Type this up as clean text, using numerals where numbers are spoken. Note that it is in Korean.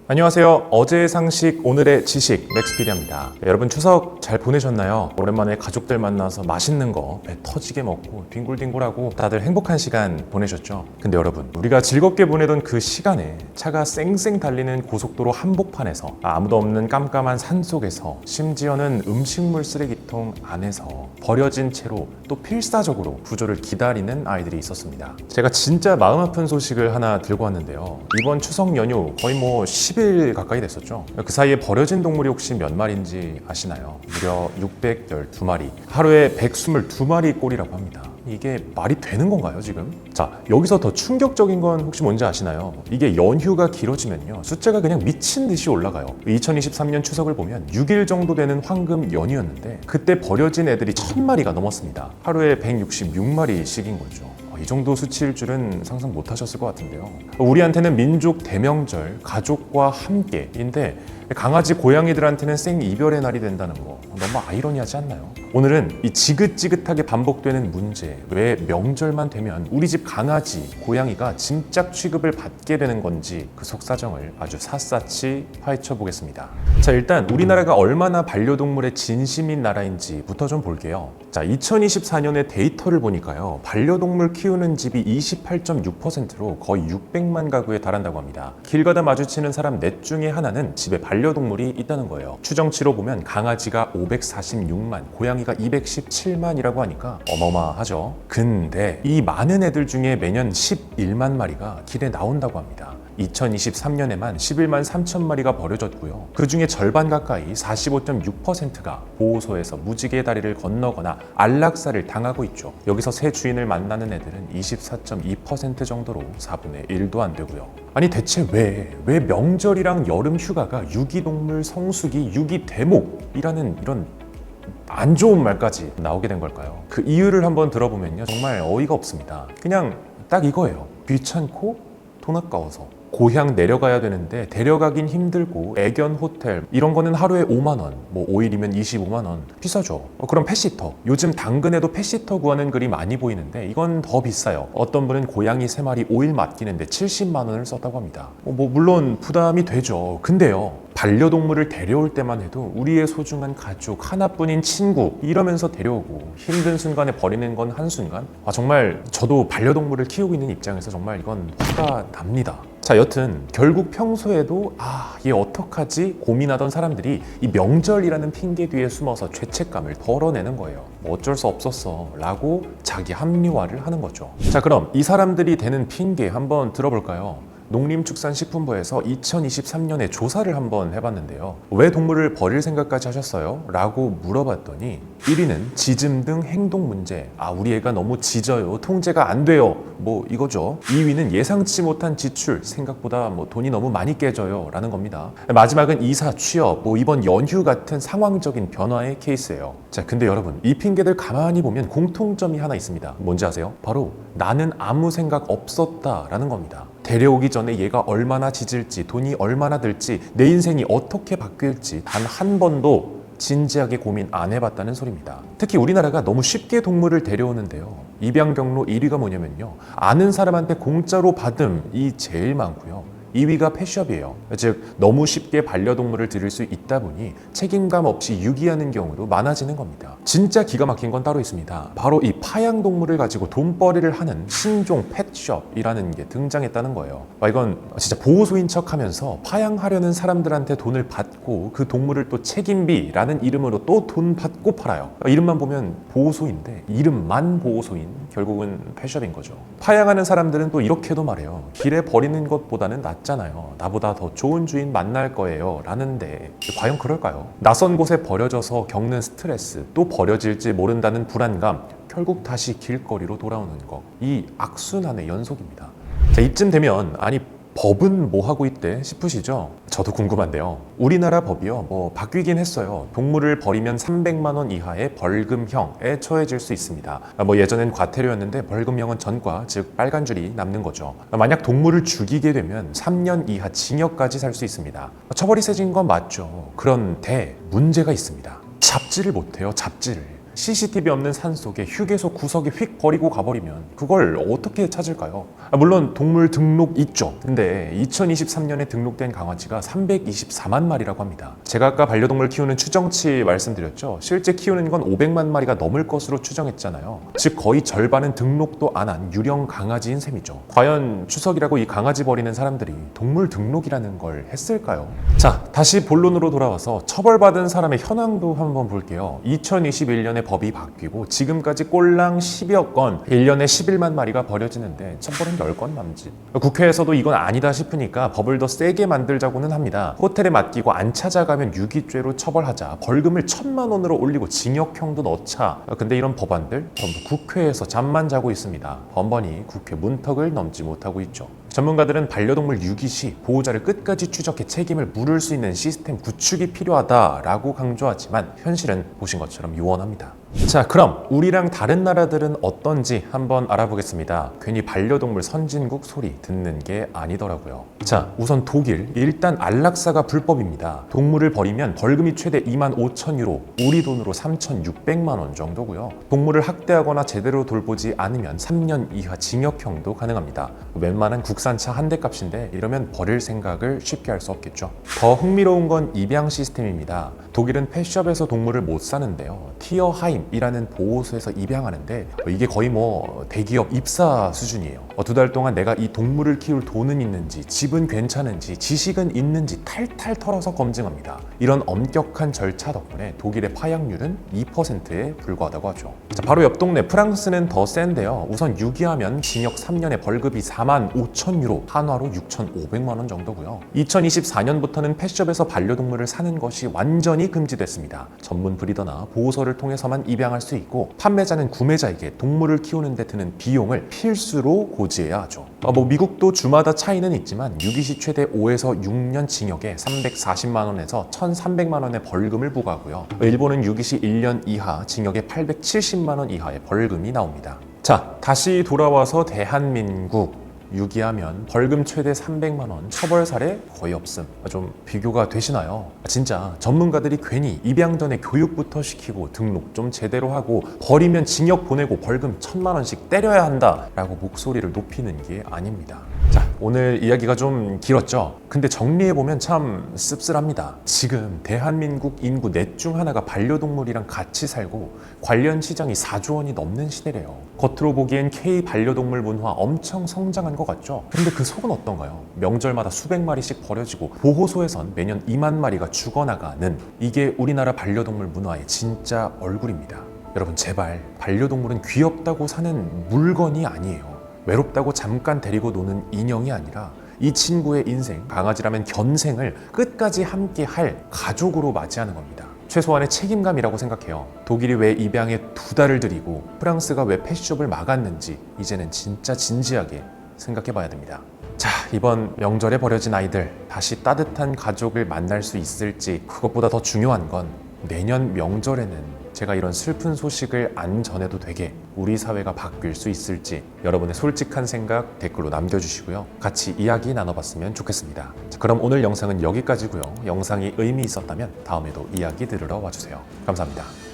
안녕하세요. 어제의 상식, 오늘의 지식, 맥스피디아입니다. 여러분 추석 잘 보내셨나요? 오랜만에 가족들 만나서 맛있는 거 배 터지게 먹고 뒹굴뒹굴하고 다들 행복한 시간 보내셨죠? 근데 여러분, 우리가 즐겁게 보내던 그 시간에 차가 쌩쌩 달리는 고속도로 한복판에서 아무도 없는 깜깜한 산속에서 심지어는 음식물 쓰레기통 안에서 버려진 채로 또 필사적으로 구조를 기다리는 아이들이 있었습니다. 제가 진짜 마음 아픈 소식을 하나 들고 왔는데요. 이번 추석 연휴 거의 10일 가까이 됐었죠. 그 사이에 버려진 동물이 혹시 몇 마리인지 아시나요? 무려 612마리, 하루에 122마리 꼴이라고 합니다. 이게 말이 되는 건가요, 지금? 자, 여기서 더 충격적인 건 혹시 뭔지 아시나요? 이게 연휴가 길어지면요, 숫자가 그냥 미친 듯이 올라가요. 2023년 추석을 보면 6일 정도 되는 황금 연휴였는데 그때 버려진 애들이 1000마리가 넘었습니다. 하루에 166마리씩인 거죠. 이 정도 수치일 줄은 상상 못 하셨을 것 같은데요. 우리한테는 민족 대명절, 가족과 함께인데 강아지, 고양이들한테는 생이별의 날이 된다는 거 너무 아이러니하지 않나요? 오늘은 이 지긋지긋하게 반복되는 문제, 왜 명절만 되면 우리 집 강아지, 고양이가 짐짝 취급을 받게 되는 건지 그 속사정을 아주 샅샅이 파헤쳐 보겠습니다. 자, 일단 우리나라가 얼마나 반려동물의 진심인 나라인지부터 좀 볼게요. 자, 2024년의 데이터를 보니까요, 반려동물 키우는 집이 28.6%로 거의 600만 가구에 달한다고 합니다. 길 가다 마주치는 사람 넷 중에 하나는 집에 반려동물이 있다는 거예요. 추정치로 보면 강아지가 546만, 고양이가 217만이라고 하니까 어마어마하죠. 근데 이 많은 애들 중에 매년 11만 마리가 길에 나온다고 합니다. 2023년에만 11만 3천 마리가 버려졌고요. 그 중에 절반 가까이 45.6%가 보호소에서 무지개 다리를 건너거나 안락사를 당하고 있죠. 여기서 새 주인을 만나는 애들은 24.2% 정도로 4분의 1도 안 되고요. 아니 대체 왜 명절이랑 여름 휴가가 유기동물 성수기 유기대목이라는 이런 안 좋은 말까지 나오게 된 걸까요? 그 이유를 한번 들어보면요, 정말 어이가 없습니다. 그냥 딱 이거예요. 귀찮고 돈 아까워서. 고향 내려가야 되는데 데려가긴 힘들고 애견 호텔 이런 거는 하루에 5만 원, 5일이면 25만 원 비싸죠. 그럼 펫시터, 요즘 당근에도 펫시터 구하는 글이 많이 보이는데 이건 더 비싸요. 어떤 분은 고양이 3마리 5일 맡기는데 70만 원을 썼다고 합니다. 물론 부담이 되죠. 근데요, 반려동물을 데려올 때만 해도 우리의 소중한 가족, 하나뿐인 친구 이러면서 데려오고 힘든 순간에 버리는 건 한순간, 정말 저도 반려동물을 키우고 있는 입장에서 정말 이건 화가 납니다. 자, 여튼 결국 평소에도 얘 어떡하지 고민하던 사람들이 이 명절이라는 핑계 뒤에 숨어서 죄책감을 덜어내는 거예요. 어쩔 수 없었어 라고 자기 합리화를 하는 거죠. 자, 그럼 이 사람들이 되는 핑계 한번 들어볼까요? 농림축산식품부에서 2023년에 조사를 한번 해봤는데요. 왜 동물을 버릴 생각까지 하셨어요? 라고 물어봤더니 1위는 짖음 등 행동 문제. 우리 애가 너무 짖어요. 통제가 안 돼요. 이거죠. 2위는 예상치 못한 지출. 생각보다 돈이 너무 많이 깨져요. 라는 겁니다. 마지막은 이사, 취업, 이번 연휴 같은 상황적인 변화의 케이스예요. 자, 근데 여러분, 이 핑계들 가만히 보면 공통점이 하나 있습니다. 뭔지 아세요? 바로 나는 아무 생각 없었다라는 겁니다. 데려오기 전에 얘가 얼마나 짖을지, 돈이 얼마나 들지, 내 인생이 어떻게 바뀔지 단 한 번도 진지하게 고민 안 해봤다는 소리입니다. 특히 우리나라가 너무 쉽게 동물을 데려오는데요. 입양 경로 1위가 뭐냐면요, 아는 사람한테 공짜로 받음이 제일 많고요. 2위가 펫숍이에요. 즉 너무 쉽게 반려동물을 들일 수 있다 보니 책임감 없이 유기하는 경우도 많아지는 겁니다. 진짜 기가 막힌 건 따로 있습니다. 바로 이 파양동물을 가지고 돈벌이를 하는 신종 펫숍이라는 게 등장했다는 거예요. 이건 진짜 보호소인 척하면서 파양하려는 사람들한테 돈을 받고 그 동물을 또 책임비라는 이름으로 또 돈 받고 팔아요. 이름만 보면 보호소인데 이름만 보호소인 결국은 펫숍인 거죠. 파양하는 사람들은 또 이렇게도 말해요. 길에 버리는 것보다는 낫잖아요. 나보다 더 좋은 주인 만날 거예요. 라는데 과연 그럴까요? 낯선 곳에 버려져서 겪는 스트레스, 또 버려질지 모른다는 불안감, 결국 다시 길거리로 돌아오는 것. 이 악순환의 연속입니다. 자, 이쯤 되면 법은 뭐 하고 있대 싶으시죠? 저도 궁금한데요. 우리나라 법이요, 바뀌긴 했어요. 동물을 버리면 300만 원 이하의 벌금형에 처해질 수 있습니다. 예전엔 과태료였는데 벌금형은 전과, 즉 빨간 줄이 남는 거죠. 만약 동물을 죽이게 되면 3년 이하 징역까지 살 수 있습니다. 처벌이 세진 건 맞죠. 그런데 문제가 있습니다. 잡지를 못해요, 잡지를. CCTV 없는 산속에 휴게소 구석에 휙 버리고 가버리면 그걸 어떻게 찾을까요? 물론 동물 등록 있죠. 근데 2023년에 등록된 강아지가 324만 마리라고 합니다. 제가 아까 반려동물 키우는 추정치 말씀드렸죠. 실제 키우는 건 500만 마리가 넘을 것으로 추정했잖아요. 즉 거의 절반은 등록도 안 한 유령 강아지인 셈이죠. 과연 추석이라고 이 강아지 버리는 사람들이 동물 등록이라는 걸 했을까요? 자, 다시 본론으로 돌아와서 처벌받은 사람의 현황도 한번 볼게요. 2021년에 법이 바뀌고 지금까지 꼴랑 10여 건, 1년에 11만 마리가 버려지는데 처벌은 10건 남짓. 국회에서도 이건 아니다 싶으니까 법을 더 세게 만들자고는 합니다. 호텔에 맡기고 안 찾아가면 유기죄로 처벌하자, 벌금을 1,000만 원으로 올리고 징역형도 넣자. 근데 이런 법안들 전부 국회에서 잠만 자고 있습니다. 번번이 국회 문턱을 넘지 못하고 있죠. 전문가들은 반려동물 유기 시 보호자를 끝까지 추적해 책임을 물을 수 있는 시스템 구축이 필요하다라고 강조하지만 현실은 보신 것처럼 요원합니다. 자, 그럼 우리랑 다른 나라들은 어떤지 한번 알아보겠습니다. 괜히 반려동물 선진국 소리 듣는 게 아니더라고요. 자, 우선 독일, 일단 안락사가 불법입니다. 동물을 버리면 벌금이 최대 25,000유로, 우리 돈으로 3,600만 원 정도고요. 동물을 학대하거나 제대로 돌보지 않으면 3년 이하 징역형도 가능합니다. 웬만한 국산차 한 대 값인데 이러면 버릴 생각을 쉽게 할 수 없겠죠. 더 흥미로운 건 입양 시스템입니다. 독일은 펫숍에서 동물을 못 사는데요. 티어하임이라는 보호소에서 입양하는데 이게 거의 대기업 입사 수준이에요. 2달 동안 내가 이 동물을 키울 돈은 있는지, 집은 괜찮은지, 지식은 있는지 탈탈 털어서 검증합니다. 이런 엄격한 절차 덕분에 독일의 파양률은 2%에 불과하다고 하죠. 자, 바로 옆 동네 프랑스는 더 센데요. 우선 유기하면 징역 3년에 벌금이 45,000유로, 한화로 6,500만 원 정도고요. 2024년부터는 펫숍에서 반려동물을 사는 것이 완전히 금지됐습니다. 전문 브리더나 보호소를 통해서만 입양할 수 있고, 판매자는 구매자에게 동물을 키우는 데 드는 비용을 필수로 고지해야 하죠. 미국도 주마다 차이는 있지만 유기시 최대 5에서 6년 징역에 340만 원에서 1,300만 원의 벌금을 부과하고요. 일본은 유기시 1년 이하 징역에 870만 원 이하의 벌금이 나옵니다. 자, 다시 돌아와서 대한민국. 유기하면 벌금 최대 300만 원, 처벌 사례 거의 없음. 좀 비교가 되시나요? 진짜 전문가들이 괜히 입양 전에 교육부터 시키고 등록 좀 제대로 하고 버리면 징역 보내고 벌금 1,000만 원씩 때려야 한다라고 목소리를 높이는 게 아닙니다. 자, 오늘 이야기가 좀 길었죠? 근데 정리해보면 참 씁쓸합니다. 지금 대한민국 인구 넷 중 하나가 반려동물이랑 같이 살고 관련 시장이 4조 원이 넘는 시대래요. 겉으로 보기엔 K 반려동물 문화 엄청 성장한 것 같죠? 근데 그 속은 어떤가요? 명절마다 수백 마리씩 버려지고 보호소에선 매년 2만 마리가 죽어나가는, 이게 우리나라 반려동물 문화의 진짜 얼굴입니다. 여러분, 제발 반려동물은 귀엽다고 사는 물건이 아니에요. 외롭다고 잠깐 데리고 노는 인형이 아니라 이 친구의 인생, 강아지라면 견생을 끝까지 함께 할 가족으로 맞이하는 겁니다. 최소한의 책임감이라고 생각해요. 독일이 왜 입양에 2달을 들이고 프랑스가 왜 펫숍을 막았는지 이제는 진짜 진지하게 생각해 봐야 됩니다. 자, 이번 명절에 버려진 아이들 다시 따뜻한 가족을 만날 수 있을지, 그것보다 더 중요한 건 내년 명절에는 제가 이런 슬픈 소식을 안 전해도 되게 우리 사회가 바뀔 수 있을지 여러분의 솔직한 생각 댓글로 남겨주시고요. 같이 이야기 나눠봤으면 좋겠습니다. 자, 그럼 오늘 영상은 여기까지고요. 영상이 의미 있었다면 다음에도 이야기 들으러 와주세요. 감사합니다.